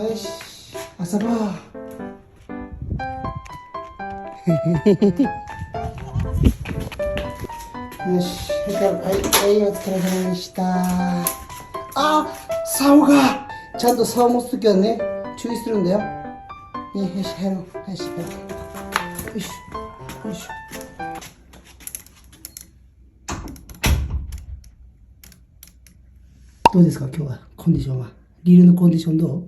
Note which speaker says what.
Speaker 1: よし、遊ぼう。よし、はい、はい、お疲れ様でした。あ、竿がちゃんと竿持つときはね、注意するんだよ。よし、入ろう。はい、しっかり。よし、よし。どうですか、今日はコンディションは。リールのコンディションどう？